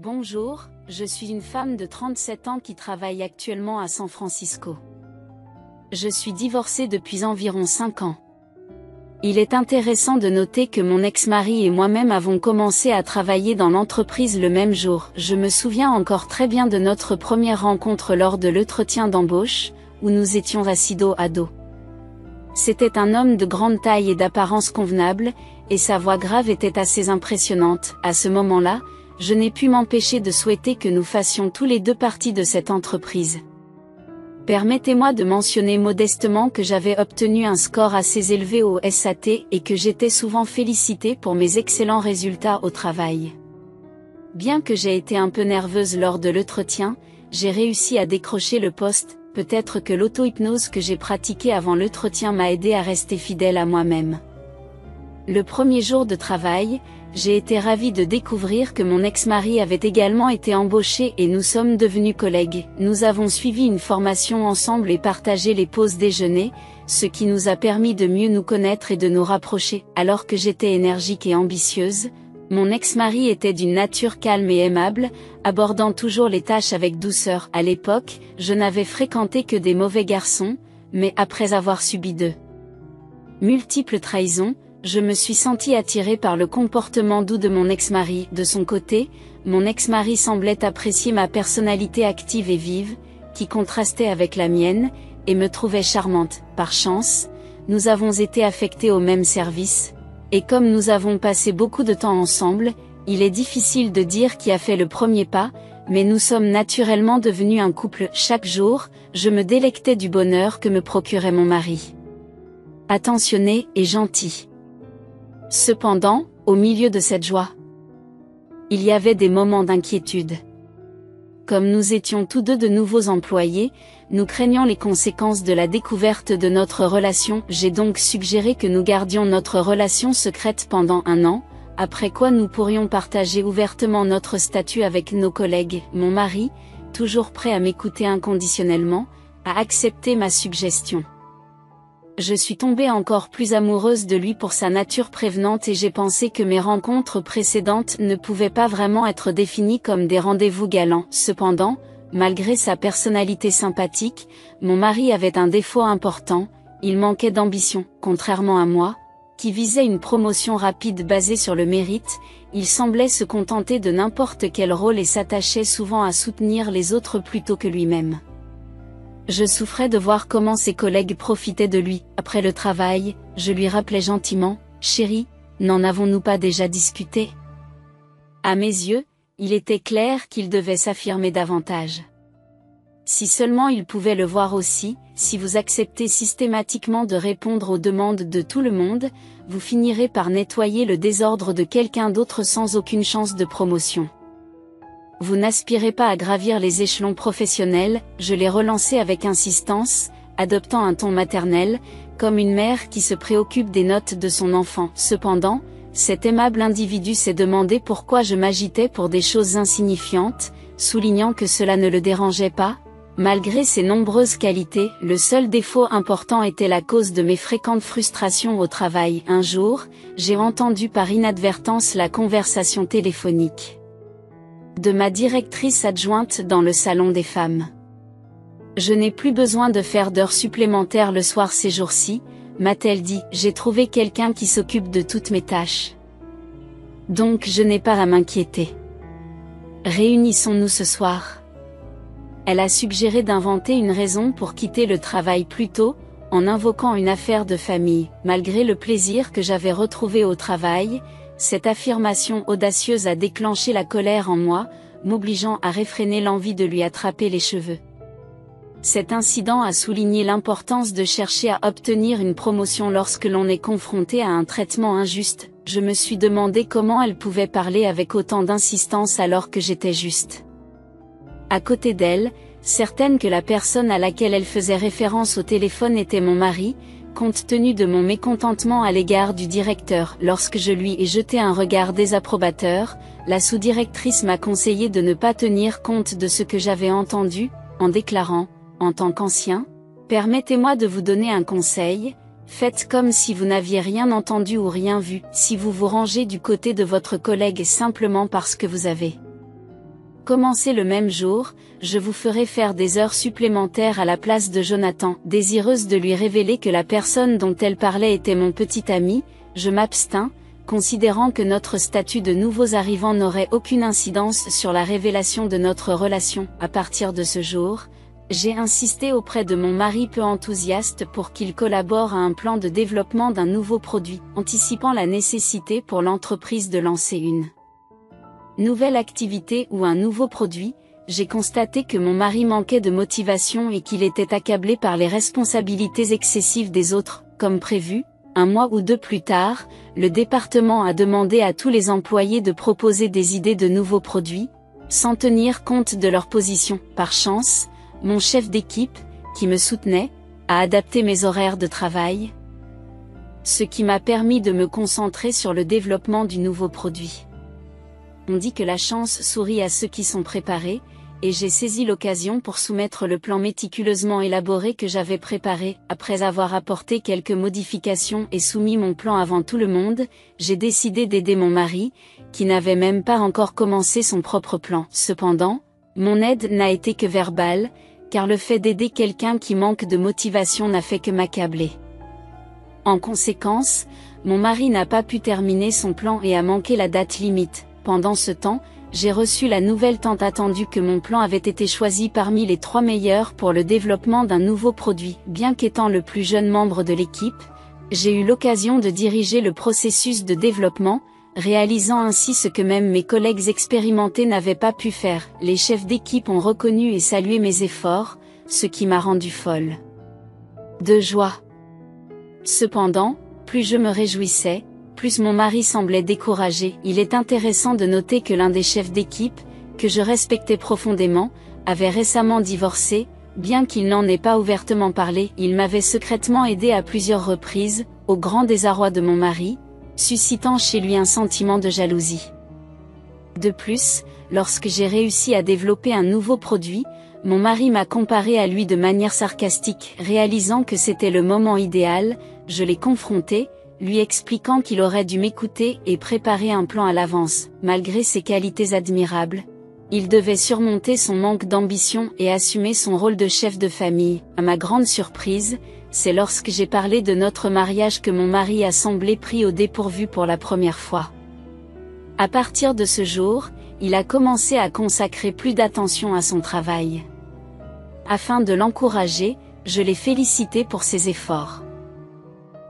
Bonjour, je suis une femme de 37 ans qui travaille actuellement à San Francisco. Je suis divorcée depuis environ 5 ans. Il est intéressant de noter que mon ex-mari et moi-même avons commencé à travailler dans l'entreprise le même jour. Je me souviens encore très bien de notre première rencontre lors de l'entretien d'embauche, où nous étions assis dos à dos. C'était un homme de grande taille et d'apparence convenable, et sa voix grave était assez impressionnante. À ce moment-là, je n'ai pu m'empêcher de souhaiter que nous fassions tous les deux partie de cette entreprise. Permettez-moi de mentionner modestement que j'avais obtenu un score assez élevé au SAT et que j'étais souvent félicitée pour mes excellents résultats au travail. Bien que j'ai été un peu nerveuse lors de l'entretien, j'ai réussi à décrocher le poste. Peut-être que l'auto-hypnose que j'ai pratiquée avant l'entretien m'a aidé à rester fidèle à moi-même. Le premier jour de travail, j'ai été ravie de découvrir que mon ex-mari avait également été embauché et nous sommes devenus collègues. Nous avons suivi une formation ensemble et partagé les pauses déjeuner, ce qui nous a permis de mieux nous connaître et de nous rapprocher. Alors que j'étais énergique et ambitieuse, mon ex-mari était d'une nature calme et aimable, abordant toujours les tâches avec douceur. À l'époque, je n'avais fréquenté que des mauvais garçons, mais après avoir subi de multiples trahisons, je me suis sentie attirée par le comportement doux de mon ex-mari. De son côté, mon ex-mari semblait apprécier ma personnalité active et vive, qui contrastait avec la mienne, et me trouvait charmante. Par chance, nous avons été affectés au même service, et comme nous avons passé beaucoup de temps ensemble, il est difficile de dire qui a fait le premier pas, mais nous sommes naturellement devenus un couple. Chaque jour, je me délectais du bonheur que me procurait mon mari. Attentionné et gentil. Cependant, au milieu de cette joie, il y avait des moments d'inquiétude. Comme nous étions tous deux de nouveaux employés, nous craignions les conséquences de la découverte de notre relation. J'ai donc suggéré que nous gardions notre relation secrète pendant 1 an, après quoi nous pourrions partager ouvertement notre statut avec nos collègues. Mon mari, toujours prêt à m'écouter inconditionnellement, a accepté ma suggestion. Je suis tombée encore plus amoureuse de lui pour sa nature prévenante et j'ai pensé que mes rencontres précédentes ne pouvaient pas vraiment être définies comme des rendez-vous galants. Cependant, malgré sa personnalité sympathique, mon mari avait un défaut important, il manquait d'ambition. Contrairement à moi, qui visait une promotion rapide basée sur le mérite, il semblait se contenter de n'importe quel rôle et s'attachait souvent à soutenir les autres plutôt que lui-même. Je souffrais de voir comment ses collègues profitaient de lui. Après le travail, je lui rappelais gentiment, « Chérie, n'en avons-nous pas déjà discuté ?» À mes yeux, il était clair qu'il devait s'affirmer davantage. Si seulement il pouvait le voir aussi, si vous acceptez systématiquement de répondre aux demandes de tout le monde, vous finirez par nettoyer le désordre de quelqu'un d'autre sans aucune chance de promotion. Vous n'aspirez pas à gravir les échelons professionnels, je l'ai relancé avec insistance, adoptant un ton maternel, comme une mère qui se préoccupe des notes de son enfant. Cependant, cet aimable individu s'est demandé pourquoi je m'agitais pour des choses insignifiantes, soulignant que cela ne le dérangeait pas. Malgré ses nombreuses qualités, le seul défaut important était la cause de mes fréquentes frustrations au travail. Un jour, j'ai entendu par inadvertance la conversation téléphonique de ma directrice adjointe dans le salon des femmes. Je n'ai plus besoin de faire d'heures supplémentaires le soir ces jours-ci, m'a-t-elle dit, j'ai trouvé quelqu'un qui s'occupe de toutes mes tâches. Donc je n'ai pas à m'inquiéter. Réunissons-nous ce soir. Elle a suggéré d'inventer une raison pour quitter le travail plus tôt, en invoquant une affaire de famille. Malgré le plaisir que j'avais retrouvé au travail, cette affirmation audacieuse a déclenché la colère en moi, m'obligeant à réfréner l'envie de lui attraper les cheveux. Cet incident a souligné l'importance de chercher à obtenir une promotion lorsque l'on est confronté à un traitement injuste. Je me suis demandé comment elle pouvait parler avec autant d'insistance alors que j'étais juste à côté d'elle, certaine que la personne à laquelle elle faisait référence au téléphone était mon mari, compte tenu de mon mécontentement à l'égard du directeur. Lorsque je lui ai jeté un regard désapprobateur, la sous-directrice m'a conseillé de ne pas tenir compte de ce que j'avais entendu, en déclarant, en tant qu'ancien, « Permettez-moi de vous donner un conseil, faites comme si vous n'aviez rien entendu ou rien vu, si vous vous rangez du côté de votre collègue simplement parce que vous avez Commencez le même jour, je vous ferai faire des heures supplémentaires à la place de Jonathan. Désireuse de lui révéler que la personne dont elle parlait était mon petit ami, je m'abstins, considérant que notre statut de nouveaux arrivants n'aurait aucune incidence sur la révélation de notre relation. À partir de ce jour, j'ai insisté auprès de mon mari peu enthousiaste pour qu'il collabore à un plan de développement d'un nouveau produit, anticipant la nécessité pour l'entreprise de lancer une nouvelle activité ou un nouveau produit. J'ai constaté que mon mari manquait de motivation et qu'il était accablé par les responsabilités excessives des autres. Comme prévu, 1 mois ou 2 plus tard, le département a demandé à tous les employés de proposer des idées de nouveaux produits, sans tenir compte de leur position. Par chance, mon chef d'équipe, qui me soutenait, a adapté mes horaires de travail, ce qui m'a permis de me concentrer sur le développement du nouveau produit. On dit que la chance sourit à ceux qui sont préparés, et j'ai saisi l'occasion pour soumettre le plan méticuleusement élaboré que j'avais préparé. Après avoir apporté quelques modifications et soumis mon plan avant tout le monde, j'ai décidé d'aider mon mari, qui n'avait même pas encore commencé son propre plan. Cependant, mon aide n'a été que verbale, car le fait d'aider quelqu'un qui manque de motivation n'a fait que m'accabler. En conséquence, mon mari n'a pas pu terminer son plan et a manqué la date limite. Pendant ce temps, j'ai reçu la nouvelle tant attendue que mon plan avait été choisi parmi les 3 meilleurs pour le développement d'un nouveau produit. Bien qu'étant le plus jeune membre de l'équipe, j'ai eu l'occasion de diriger le processus de développement, réalisant ainsi ce que même mes collègues expérimentés n'avaient pas pu faire. Les chefs d'équipe ont reconnu et salué mes efforts, ce qui m'a rendu folle de joie. Cependant, plus je me réjouissais, plus mon mari semblait découragé. Il est intéressant de noter que l'un des chefs d'équipe, que je respectais profondément, avait récemment divorcé. Bien qu'il n'en ait pas ouvertement parlé, il m'avait secrètement aidé à plusieurs reprises, au grand désarroi de mon mari, suscitant chez lui un sentiment de jalousie. De plus, lorsque j'ai réussi à développer un nouveau produit, mon mari m'a comparé à lui de manière sarcastique. Réalisant que c'était le moment idéal, je l'ai confronté, lui expliquant qu'il aurait dû m'écouter et préparer un plan à l'avance. Malgré ses qualités admirables, il devait surmonter son manque d'ambition et assumer son rôle de chef de famille. À ma grande surprise, c'est lorsque j'ai parlé de notre mariage que mon mari a semblé pris au dépourvu pour la première fois. À partir de ce jour, il a commencé à consacrer plus d'attention à son travail. Afin de l'encourager, je l'ai félicité pour ses efforts.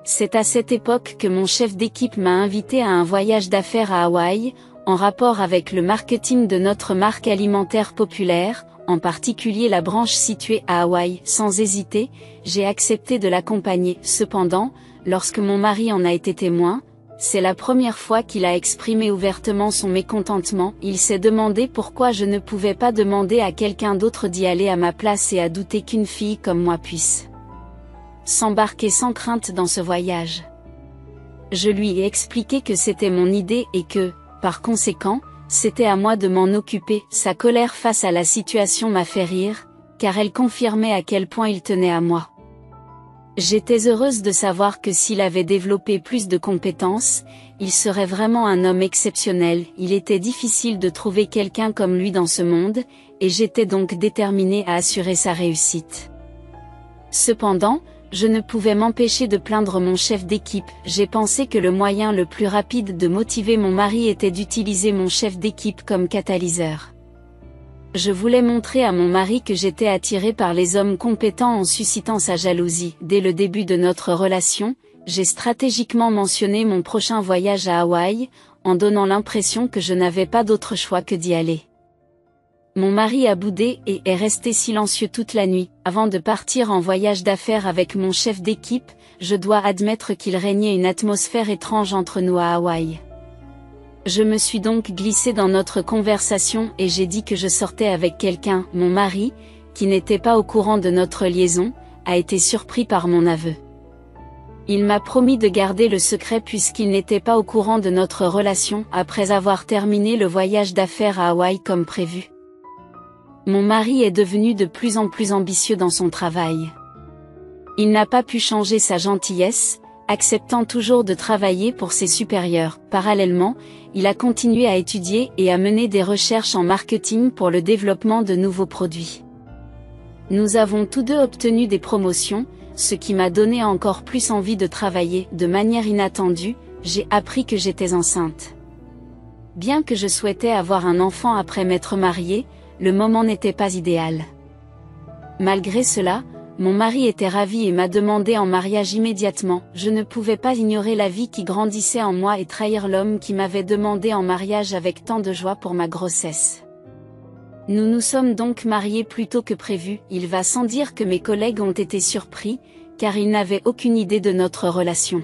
C'est à cette époque que mon chef d'équipe m'a invité à un voyage d'affaires à Hawaï, en rapport avec le marketing de notre marque alimentaire populaire, en particulier la branche située à Hawaï. Sans hésiter, j'ai accepté de l'accompagner. Cependant, lorsque mon mari en a été témoin, c'est la première fois qu'il a exprimé ouvertement son mécontentement. Il s'est demandé pourquoi je ne pouvais pas demander à quelqu'un d'autre d'y aller à ma place et a douté qu'une fille comme moi puisse s'embarquer sans crainte dans ce voyage. Je lui ai expliqué que c'était mon idée et que, par conséquent, c'était à moi de m'en occuper. Sa colère face à la situation m'a fait rire, car elle confirmait à quel point il tenait à moi. J'étais heureuse de savoir que s'il avait développé plus de compétences, il serait vraiment un homme exceptionnel. Il était difficile de trouver quelqu'un comme lui dans ce monde, et j'étais donc déterminée à assurer sa réussite. Cependant, je ne pouvais m'empêcher de plaindre mon chef d'équipe. J'ai pensé que le moyen le plus rapide de motiver mon mari était d'utiliser mon chef d'équipe comme catalyseur. Je voulais montrer à mon mari que j'étais attirée par les hommes compétents en suscitant sa jalousie. Dès le début de notre relation, j'ai stratégiquement mentionné mon prochain voyage à Hawaï, en donnant l'impression que je n'avais pas d'autre choix que d'y aller. Mon mari a boudé et est resté silencieux toute la nuit. Avant de partir en voyage d'affaires avec mon chef d'équipe, je dois admettre qu'il régnait une atmosphère étrange entre nous à Hawaï. Je me suis donc glissée dans notre conversation et j'ai dit que je sortais avec quelqu'un. Mon mari, qui n'était pas au courant de notre liaison, a été surpris par mon aveu. Il m'a promis de garder le secret puisqu'il n'était pas au courant de notre relation après avoir terminé le voyage d'affaires à Hawaï comme prévu. Mon mari est devenu de plus en plus ambitieux dans son travail. Il n'a pas pu changer sa gentillesse, acceptant toujours de travailler pour ses supérieurs. Parallèlement, il a continué à étudier et à mener des recherches en marketing pour le développement de nouveaux produits. Nous avons tous deux obtenu des promotions, ce qui m'a donné encore plus envie de travailler. De manière inattendue, j'ai appris que j'étais enceinte. Bien que je souhaitais avoir un enfant après m'être mariée, le moment n'était pas idéal. Malgré cela, mon mari était ravi et m'a demandé en mariage immédiatement. Je ne pouvais pas ignorer la vie qui grandissait en moi et trahir l'homme qui m'avait demandé en mariage avec tant de joie pour ma grossesse. Nous nous sommes donc mariés plus tôt que prévu. Il va sans dire que mes collègues ont été surpris, car ils n'avaient aucune idée de notre relation.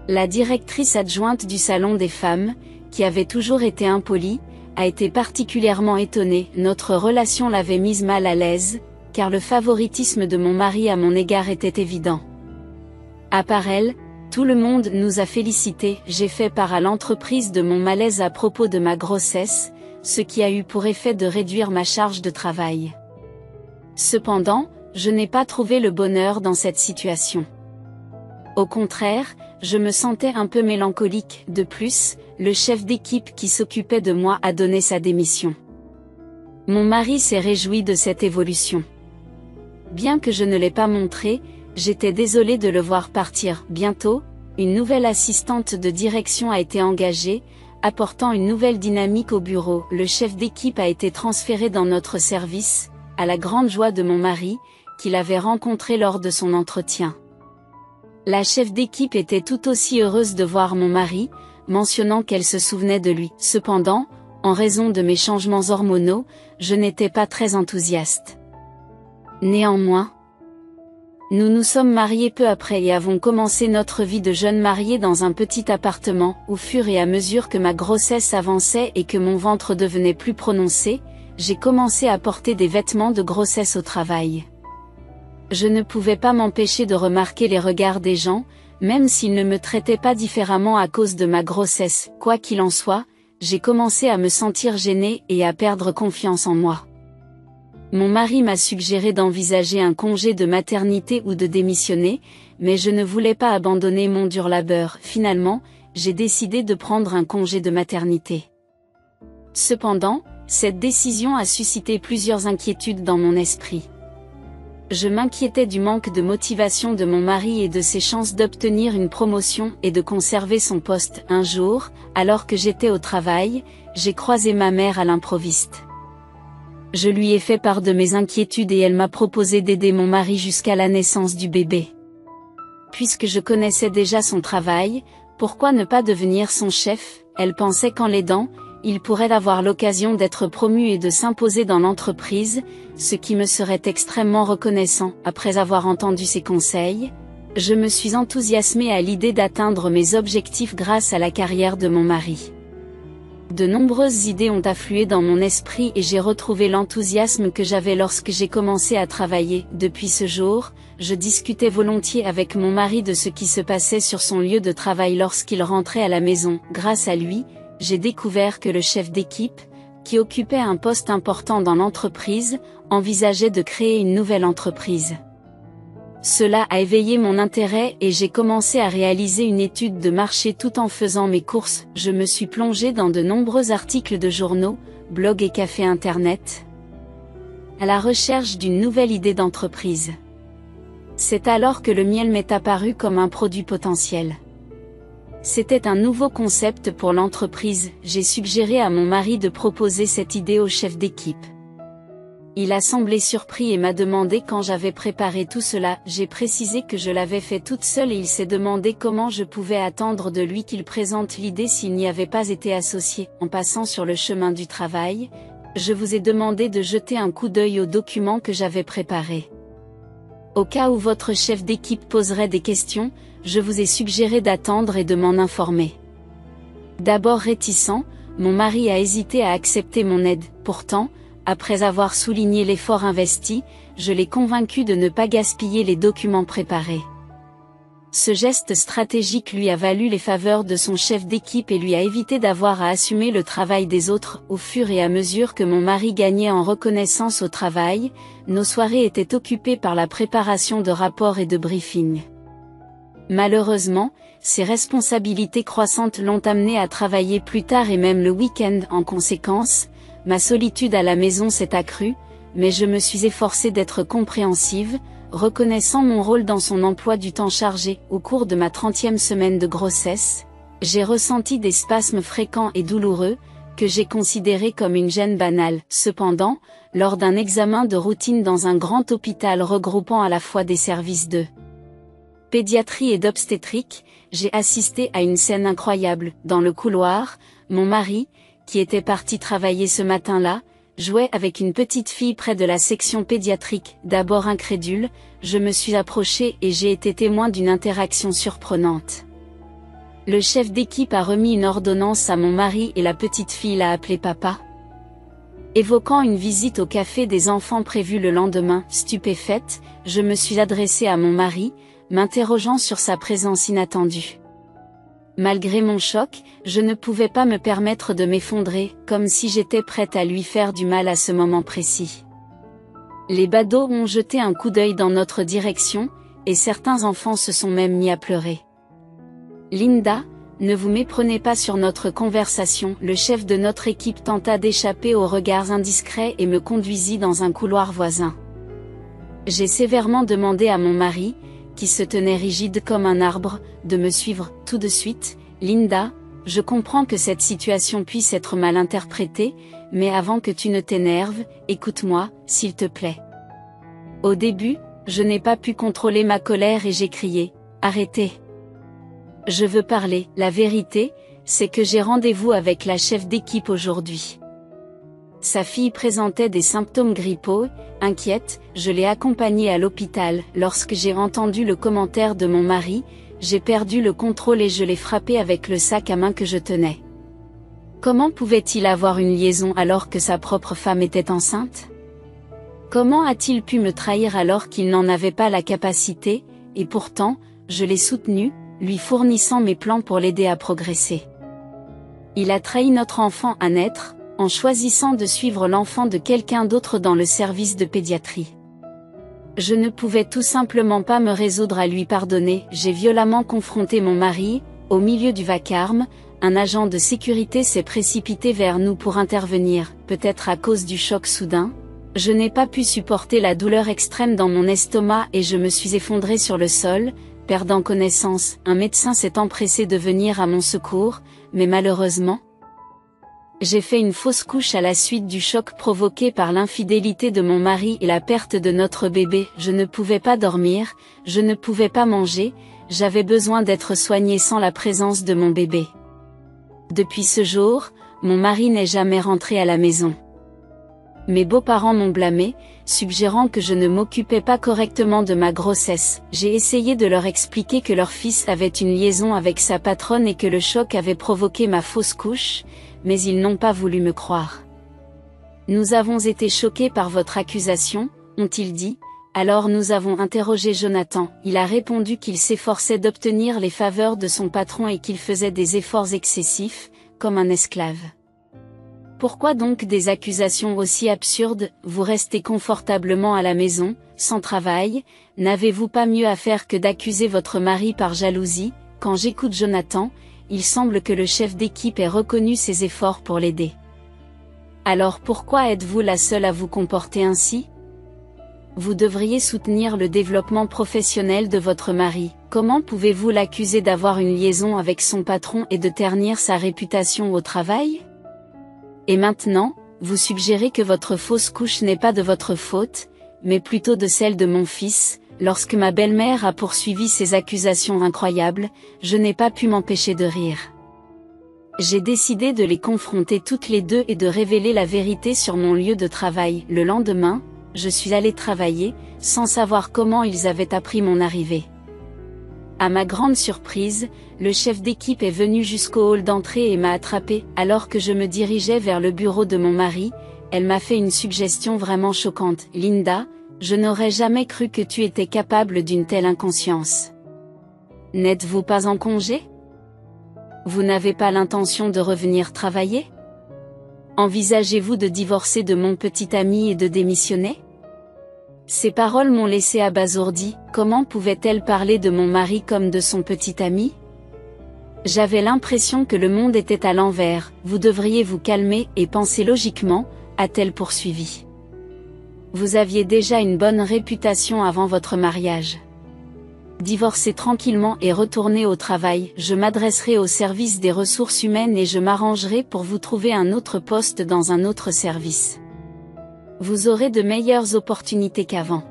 La directrice adjointe du salon des femmes, qui avait toujours été impolie, a été particulièrement étonnée. Notre relation l'avait mise mal à l'aise, car le favoritisme de mon mari à mon égard était évident. À part elle, tout le monde nous a félicités. J'ai fait part à l'entreprise de mon malaise à propos de ma grossesse, ce qui a eu pour effet de réduire ma charge de travail. Cependant, je n'ai pas trouvé le bonheur dans cette situation. Au contraire, je me sentais un peu mélancolique. De plus, le chef d'équipe qui s'occupait de moi a donné sa démission. Mon mari s'est réjoui de cette évolution. Bien que je ne l'ai pas montré, j'étais désolée de le voir partir. Bientôt, une nouvelle assistante de direction a été engagée, apportant une nouvelle dynamique au bureau. Le chef d'équipe a été transféré dans notre service, à la grande joie de mon mari, qu'il avait rencontré lors de son entretien. La chef d'équipe était tout aussi heureuse de voir mon mari, mentionnant qu'elle se souvenait de lui. Cependant, en raison de mes changements hormonaux, je n'étais pas très enthousiaste. Néanmoins, nous nous sommes mariés peu après et avons commencé notre vie de jeunes mariés dans un petit appartement. Au fur et à mesure que ma grossesse avançait et que mon ventre devenait plus prononcé, j'ai commencé à porter des vêtements de grossesse au travail. Je ne pouvais pas m'empêcher de remarquer les regards des gens, même s'ils ne me traitaient pas différemment à cause de ma grossesse. Quoi qu'il en soit, j'ai commencé à me sentir gênée et à perdre confiance en moi. Mon mari m'a suggéré d'envisager un congé de maternité ou de démissionner, mais je ne voulais pas abandonner mon dur labeur. Finalement, j'ai décidé de prendre un congé de maternité. Cependant, cette décision a suscité plusieurs inquiétudes dans mon esprit. Je m'inquiétais du manque de motivation de mon mari et de ses chances d'obtenir une promotion et de conserver son poste. Un jour, alors que j'étais au travail, j'ai croisé ma mère à l'improviste. Je lui ai fait part de mes inquiétudes et elle m'a proposé d'aider mon mari jusqu'à la naissance du bébé. Puisque je connaissais déjà son travail, pourquoi ne pas devenir son chef? Elle pensait qu'en l'aidant, il pourrait avoir l'occasion d'être promu et de s'imposer dans l'entreprise, ce qui me serait extrêmement reconnaissant. Après avoir entendu ses conseils, je me suis enthousiasmée à l'idée d'atteindre mes objectifs grâce à la carrière de mon mari. De nombreuses idées ont afflué dans mon esprit et j'ai retrouvé l'enthousiasme que j'avais lorsque j'ai commencé à travailler. Depuis ce jour, je discutais volontiers avec mon mari de ce qui se passait sur son lieu de travail lorsqu'il rentrait à la maison. Grâce à lui, j'ai découvert que le chef d'équipe, qui occupait un poste important dans l'entreprise, envisageait de créer une nouvelle entreprise. Cela a éveillé mon intérêt et j'ai commencé à réaliser une étude de marché tout en faisant mes courses. Je me suis plongée dans de nombreux articles de journaux, blogs et cafés internet, à la recherche d'une nouvelle idée d'entreprise. C'est alors que le miel m'est apparu comme un produit potentiel. C'était un nouveau concept pour l'entreprise. J'ai suggéré à mon mari de proposer cette idée au chef d'équipe. Il a semblé surpris et m'a demandé quand j'avais préparé tout cela. J'ai précisé que je l'avais fait toute seule et il s'est demandé comment je pouvais attendre de lui qu'il présente l'idée s'il n'y avait pas été associé. En passant sur le chemin du travail, je vous ai demandé de jeter un coup d'œil aux documents que j'avais préparés. Au cas où votre chef d'équipe poserait des questions, je vous ai suggéré d'attendre et de m'en informer. D'abord réticent, mon mari a hésité à accepter mon aide. Pourtant, après avoir souligné l'effort investi, je l'ai convaincu de ne pas gaspiller les documents préparés. Ce geste stratégique lui a valu les faveurs de son chef d'équipe et lui a évité d'avoir à assumer le travail des autres. Au fur et à mesure que mon mari gagnait en reconnaissance au travail, nos soirées étaient occupées par la préparation de rapports et de briefings. Malheureusement, ses responsabilités croissantes l'ont amené à travailler plus tard et même le week-end. En conséquence, ma solitude à la maison s'est accrue, mais je me suis efforcée d'être compréhensive, reconnaissant mon rôle dans son emploi du temps chargé. Au cours de ma 30e semaine de grossesse, j'ai ressenti des spasmes fréquents et douloureux, que j'ai considérés comme une gêne banale. Cependant, lors d'un examen de routine dans un grand hôpital regroupant à la fois des services de pédiatrie et d'obstétrique, j'ai assisté à une scène incroyable. Dans le couloir, mon mari, qui était parti travailler ce matin-là, jouait avec une petite fille près de la section pédiatrique. D'abord incrédule, je me suis approchée et j'ai été témoin d'une interaction surprenante. Le chef d'équipe a remis une ordonnance à mon mari et la petite fille l'a appelé papa. Évoquant une visite au café des enfants prévue le lendemain, stupéfaite, je me suis adressée à mon mari, m'interrogeant sur sa présence inattendue. Malgré mon choc, je ne pouvais pas me permettre de m'effondrer, comme si j'étais prête à lui faire du mal à ce moment précis. Les badauds ont jeté un coup d'œil dans notre direction, et certains enfants se sont même mis à pleurer. Linda, ne vous méprenez pas sur notre conversation. Le chef de notre équipe tenta d'échapper aux regards indiscrets et me conduisit dans un couloir voisin. J'ai sévèrement demandé à mon mari, qui se tenait rigide comme un arbre, de me suivre. Tout de suite, Linda, je comprends que cette situation puisse être mal interprétée, mais avant que tu ne t'énerves, écoute-moi, s'il te plaît. Au début, je n'ai pas pu contrôler ma colère et j'ai crié, arrêtez. Je veux parler. La vérité, c'est que j'ai rendez-vous avec la chef d'équipe aujourd'hui. Sa fille présentait des symptômes grippaux. Inquiète, je l'ai accompagnée à l'hôpital. Lorsque j'ai entendu le commentaire de mon mari, j'ai perdu le contrôle et je l'ai frappé avec le sac à main que je tenais. Comment pouvait-il avoir une liaison alors que sa propre femme était enceinte? Comment a-t-il pu me trahir alors qu'il n'en avait pas la capacité? Et pourtant, je l'ai soutenu, lui fournissant mes plans pour l'aider à progresser. Il a trahi notre enfant à naître, en choisissant de suivre l'enfant de quelqu'un d'autre dans le service de pédiatrie. Je ne pouvais tout simplement pas me résoudre à lui pardonner. J'ai violemment confronté mon mari. Au milieu du vacarme, un agent de sécurité s'est précipité vers nous pour intervenir, peut-être à cause du choc soudain. Je n'ai pas pu supporter la douleur extrême dans mon estomac et je me suis effondrée sur le sol, perdant connaissance. Un médecin s'est empressé de venir à mon secours, mais malheureusement, j'ai fait une fausse couche à la suite du choc provoqué par l'infidélité de mon mari et la perte de notre bébé. Je ne pouvais pas dormir, je ne pouvais pas manger, j'avais besoin d'être soignée sans la présence de mon bébé. Depuis ce jour, mon mari n'est jamais rentré à la maison. Mes beaux-parents m'ont blâmé, suggérant que je ne m'occupais pas correctement de ma grossesse. J'ai essayé de leur expliquer que leur fils avait une liaison avec sa patronne et que le choc avait provoqué ma fausse couche, mais ils n'ont pas voulu me croire. Nous avons été choqués par votre accusation, ont-ils dit. Alors nous avons interrogé Jonathan. Il a répondu qu'il s'efforçait d'obtenir les faveurs de son patron et qu'il faisait des efforts excessifs, comme un esclave. Pourquoi donc des accusations aussi absurdes? Vous restez confortablement à la maison, sans travail, n'avez-vous pas mieux à faire que d'accuser votre mari par jalousie? Quand j'écoute Jonathan, il semble que le chef d'équipe ait reconnu ses efforts pour l'aider. Alors pourquoi êtes-vous la seule à vous comporter ainsi? Vous devriez soutenir le développement professionnel de votre mari. Comment pouvez-vous l'accuser d'avoir une liaison avec son patron et de ternir sa réputation au travail? Et maintenant, vous suggérez que votre fausse couche n'est pas de votre faute, mais plutôt de celle de mon fils. Lorsque ma belle-mère a poursuivi ces accusations incroyables, je n'ai pas pu m'empêcher de rire. J'ai décidé de les confronter toutes les deux et de révéler la vérité sur mon lieu de travail. Le lendemain, je suis allée travailler, sans savoir comment ils avaient appris mon arrivée. À ma grande surprise, le chef d'équipe est venu jusqu'au hall d'entrée et m'a attrapée. Alors que je me dirigeais vers le bureau de mon mari, elle m'a fait une suggestion vraiment choquante. Linda, je n'aurais jamais cru que tu étais capable d'une telle inconscience. N'êtes-vous pas en congé? Vous n'avez pas l'intention de revenir travailler? Envisagez-vous de divorcer de mon petit ami et de démissionner? Ces paroles m'ont laissé abasourdi. Comment pouvait-elle parler de mon mari comme de son petit ami? J'avais l'impression que le monde était à l'envers. Vous devriez vous calmer et penser logiquement, a-t-elle poursuivi. Vous aviez déjà une bonne réputation avant votre mariage. Divorcez tranquillement et retournez au travail. Je m'adresserai au service des ressources humaines et je m'arrangerai pour vous trouver un autre poste dans un autre service. Vous aurez de meilleures opportunités qu'avant.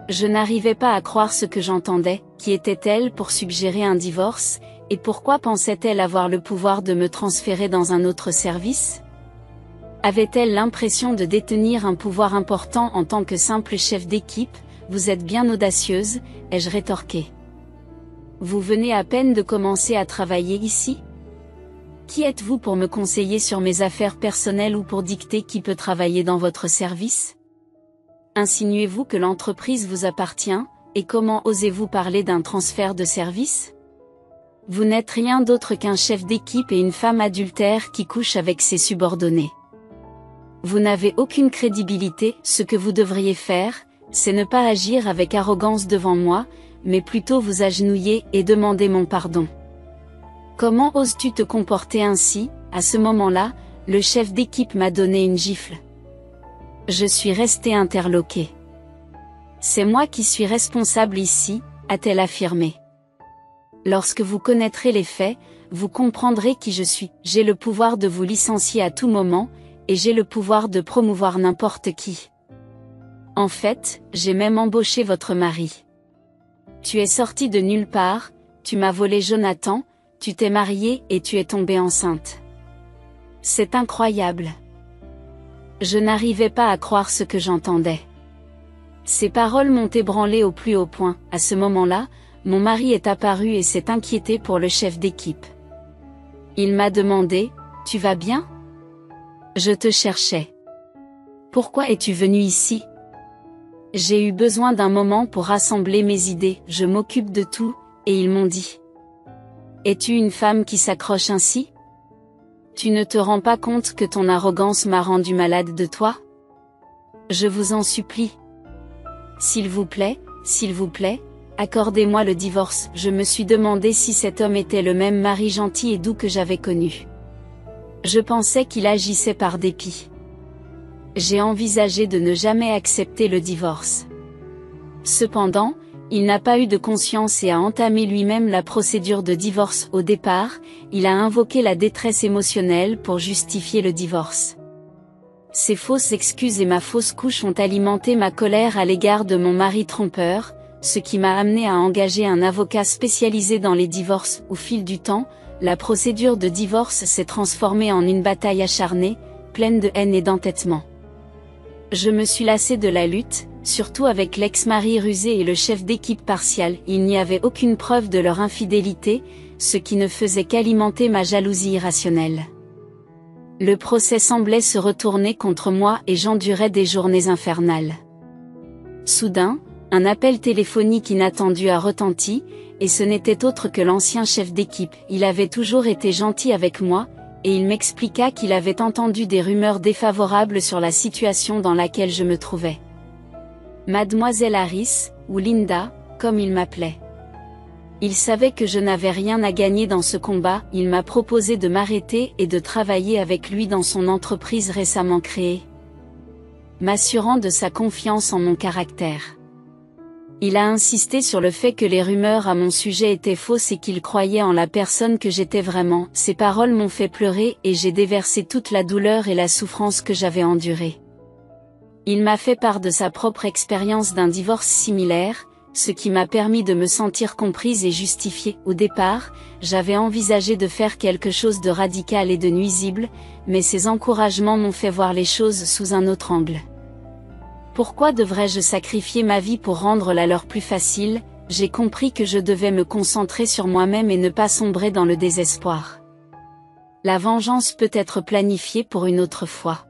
Je n'arrivais pas à croire ce que j'entendais. Qui était-elle pour suggérer un divorce, et pourquoi pensait-elle avoir le pouvoir de me transférer dans un autre service? Avait-elle l'impression de détenir un pouvoir important en tant que simple chef d'équipe? Vous êtes bien audacieuse, ai-je rétorqué. Vous venez à peine de commencer à travailler ici? Qui êtes-vous pour me conseiller sur mes affaires personnelles ou pour dicter qui peut travailler dans votre service? Insinuez-vous que l'entreprise vous appartient, et comment osez-vous parler d'un transfert de service? Vous n'êtes rien d'autre qu'un chef d'équipe et une femme adultère qui couche avec ses subordonnés. Vous n'avez aucune crédibilité. Ce que vous devriez faire, c'est ne pas agir avec arrogance devant moi, mais plutôt vous agenouiller et demander mon pardon. Comment oses-tu te comporter ainsi? À ce moment-là, le chef d'équipe m'a donné une gifle. Je suis resté interloqué. C'est moi qui suis responsable ici, a-t-elle affirmé. Lorsque vous connaîtrez les faits, vous comprendrez qui je suis. J'ai le pouvoir de vous licencier à tout moment, et j'ai le pouvoir de promouvoir n'importe qui. En fait, j'ai même embauché votre mari. Tu es sorti de nulle part, tu m'as volé Jonathan, tu t'es mariée et tu es tombée enceinte. C'est incroyable. Je n'arrivais pas à croire ce que j'entendais. Ces paroles m'ont ébranlé au plus haut point. À ce moment-là, mon mari est apparu et s'est inquiété pour le chef d'équipe. Il m'a demandé, « Tu vas bien? Je te cherchais. Pourquoi es-tu venu ici? » J'ai eu besoin d'un moment pour rassembler mes idées. Je m'occupe de tout, et ils m'ont dit. Es-tu une femme qui s'accroche ainsi? Tu ne te rends pas compte que ton arrogance m'a rendu malade de toi? Je vous en supplie. S'il vous plaît, accordez-moi le divorce. Je me suis demandé si cet homme était le même mari gentil et doux que j'avais connu. Je pensais qu'il agissait par dépit. J'ai envisagé de ne jamais accepter le divorce. Cependant, il n'a pas eu de conscience et a entamé lui-même la procédure de divorce. Au départ, il a invoqué la détresse émotionnelle pour justifier le divorce. Ces fausses excuses et ma fausse couche ont alimenté ma colère à l'égard de mon mari trompeur, ce qui m'a amené à engager un avocat spécialisé dans les divorces. Au fil du temps, la procédure de divorce s'est transformée en une bataille acharnée, pleine de haine et d'entêtement. Je me suis lassé de la lutte, surtout avec l'ex-mari rusé et le chef d'équipe partial. Il n'y avait aucune preuve de leur infidélité, ce qui ne faisait qu'alimenter ma jalousie irrationnelle. Le procès semblait se retourner contre moi et j'endurais des journées infernales. Soudain, un appel téléphonique inattendu a retenti, et ce n'était autre que l'ancien chef d'équipe. Il avait toujours été gentil avec moi, et il m'expliqua qu'il avait entendu des rumeurs défavorables sur la situation dans laquelle je me trouvais. Mademoiselle Harris, ou Linda, comme il m'appelait. Il savait que je n'avais rien à gagner dans ce combat. Il m'a proposé de m'arrêter et de travailler avec lui dans son entreprise récemment créée, m'assurant de sa confiance en mon caractère. Il a insisté sur le fait que les rumeurs à mon sujet étaient fausses et qu'il croyait en la personne que j'étais vraiment. Ces paroles m'ont fait pleurer et j'ai déversé toute la douleur et la souffrance que j'avais endurée. Il m'a fait part de sa propre expérience d'un divorce similaire, ce qui m'a permis de me sentir comprise et justifiée. Au départ, j'avais envisagé de faire quelque chose de radical et de nuisible, mais ces encouragements m'ont fait voir les choses sous un autre angle. Pourquoi devrais-je sacrifier ma vie pour rendre la leur plus facile? J'ai compris que je devais me concentrer sur moi-même et ne pas sombrer dans le désespoir. La vengeance peut être planifiée pour une autre fois.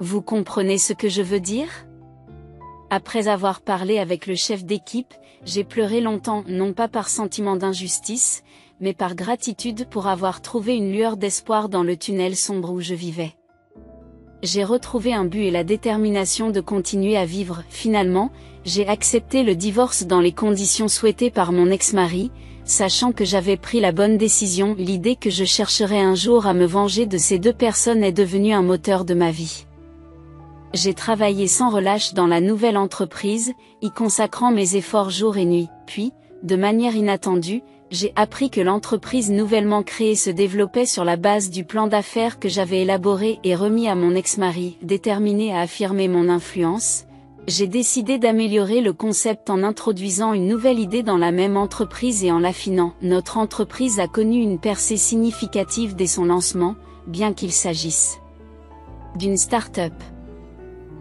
Vous comprenez ce que je veux dire? Après avoir parlé avec le chef d'équipe, j'ai pleuré longtemps, non pas par sentiment d'injustice, mais par gratitude pour avoir trouvé une lueur d'espoir dans le tunnel sombre où je vivais. J'ai retrouvé un but et la détermination de continuer à vivre. Finalement, j'ai accepté le divorce dans les conditions souhaitées par mon ex-mari, sachant que j'avais pris la bonne décision. L'idée que je chercherais un jour à me venger de ces deux personnes est devenue un moteur de ma vie. J'ai travaillé sans relâche dans la nouvelle entreprise, y consacrant mes efforts jour et nuit. Puis, de manière inattendue, j'ai appris que l'entreprise nouvellement créée se développait sur la base du plan d'affaires que j'avais élaboré et remis à mon ex-mari. Déterminé à affirmer mon influence, j'ai décidé d'améliorer le concept en introduisant une nouvelle idée dans la même entreprise et en l'affinant. Notre entreprise a connu une percée significative dès son lancement, bien qu'il s'agisse d'une start-up.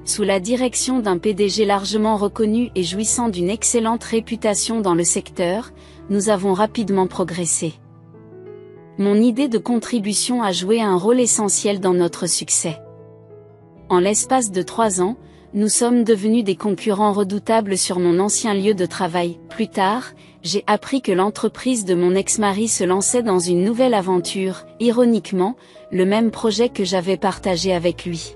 Sous la direction d'un PDG largement reconnu et jouissant d'une excellente réputation dans le secteur, nous avons rapidement progressé. Mon idée de contribution a joué un rôle essentiel dans notre succès. En l'espace de 3 ans, nous sommes devenus des concurrents redoutables sur mon ancien lieu de travail. Plus tard, j'ai appris que l'entreprise de mon ex-mari se lançait dans une nouvelle aventure, ironiquement, le même projet que j'avais partagé avec lui.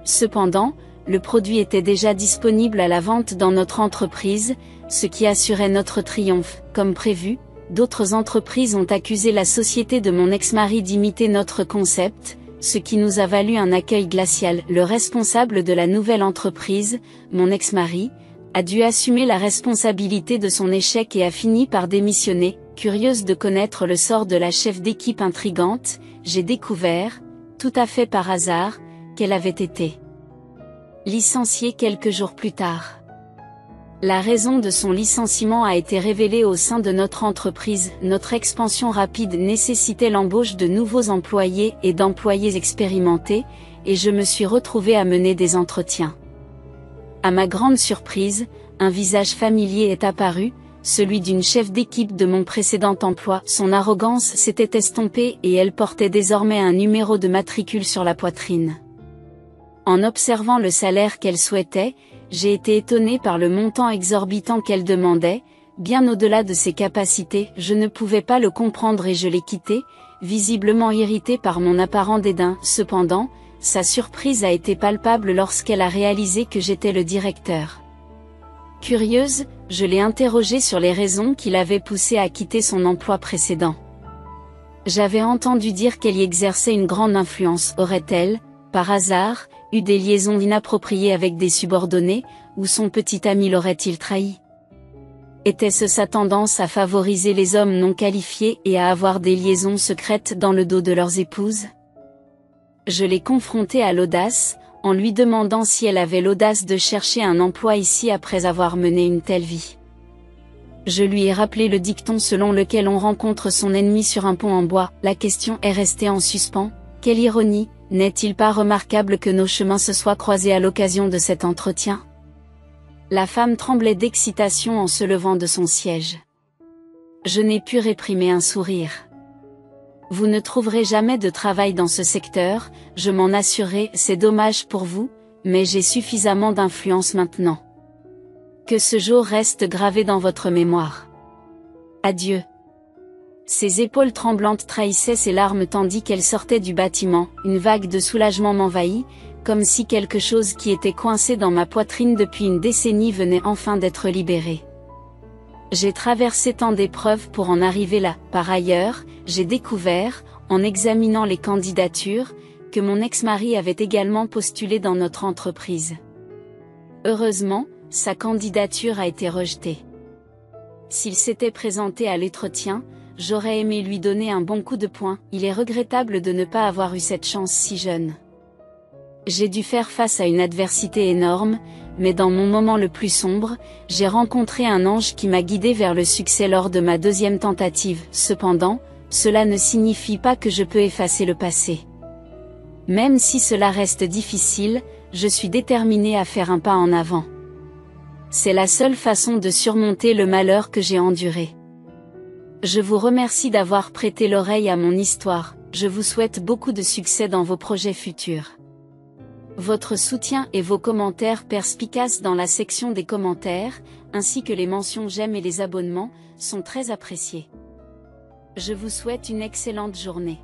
Cependant, le produit était déjà disponible à la vente dans notre entreprise, ce qui assurait notre triomphe. Comme prévu, d'autres entreprises ont accusé la société de mon ex-mari d'imiter notre concept, ce qui nous a valu un accueil glacial. Le responsable de la nouvelle entreprise, mon ex-mari, a dû assumer la responsabilité de son échec et a fini par démissionner. Curieuse de connaître le sort de la chef d'équipe intrigante, j'ai découvert, tout à fait par hasard, qu'elle avait été licenciée quelques jours plus tard. La raison de son licenciement a été révélée au sein de notre entreprise. Notre expansion rapide nécessitait l'embauche de nouveaux employés et d'employés expérimentés, et je me suis retrouvée à mener des entretiens. À ma grande surprise, un visage familier est apparu, celui d'une chef d'équipe de mon précédent emploi. Son arrogance s'était estompée et elle portait désormais un numéro de matricule sur la poitrine. En observant le salaire qu'elle souhaitait, j'ai été étonnée par le montant exorbitant qu'elle demandait, bien au-delà de ses capacités. Je ne pouvais pas le comprendre et je l'ai quittée, visiblement irritée par mon apparent dédain. Cependant, sa surprise a été palpable lorsqu'elle a réalisé que j'étais le directeur. Curieuse, je l'ai interrogée sur les raisons qui l'avaient poussée à quitter son emploi précédent. J'avais entendu dire qu'elle y exerçait une grande influence. Aurait-elle, par hasard, eu des liaisons inappropriées avec des subordonnés, ou son petit ami l'aurait-il trahi? Était-ce sa tendance à favoriser les hommes non qualifiés et à avoir des liaisons secrètes dans le dos de leurs épouses? Je l'ai confrontée à l'audace, en lui demandant si elle avait l'audace de chercher un emploi ici après avoir mené une telle vie. Je lui ai rappelé le dicton selon lequel on rencontre son ennemi sur un pont en bois. La question est restée en suspens. Quelle ironie, n'est-il pas remarquable que nos chemins se soient croisés à l'occasion de cet entretien? La femme tremblait d'excitation en se levant de son siège. Je n'ai pu réprimer un sourire. Vous ne trouverez jamais de travail dans ce secteur, je m'en assurais. C'est dommage pour vous, mais j'ai suffisamment d'influence maintenant. Que ce jour reste gravé dans votre mémoire. Adieu. Ses épaules tremblantes trahissaient ses larmes tandis qu'elle sortait du bâtiment. Une vague de soulagement m'envahit, comme si quelque chose qui était coincé dans ma poitrine depuis une décennie venait enfin d'être libéré. J'ai traversé tant d'épreuves pour en arriver là. Par ailleurs, j'ai découvert, en examinant les candidatures, que mon ex-mari avait également postulé dans notre entreprise. Heureusement, sa candidature a été rejetée. S'il s'était présenté à l'entretien, j'aurais aimé lui donner un bon coup de poing. Il est regrettable de ne pas avoir eu cette chance si jeune. J'ai dû faire face à une adversité énorme, mais dans mon moment le plus sombre, j'ai rencontré un ange qui m'a guidé vers le succès lors de ma deuxième tentative. Cependant, cela ne signifie pas que je peux effacer le passé. Même si cela reste difficile, je suis déterminée à faire un pas en avant. C'est la seule façon de surmonter le malheur que j'ai enduré. Je vous remercie d'avoir prêté l'oreille à mon histoire. Je vous souhaite beaucoup de succès dans vos projets futurs. Votre soutien et vos commentaires perspicaces dans la section des commentaires, ainsi que les mentions j'aime et les abonnements, sont très appréciés. Je vous souhaite une excellente journée.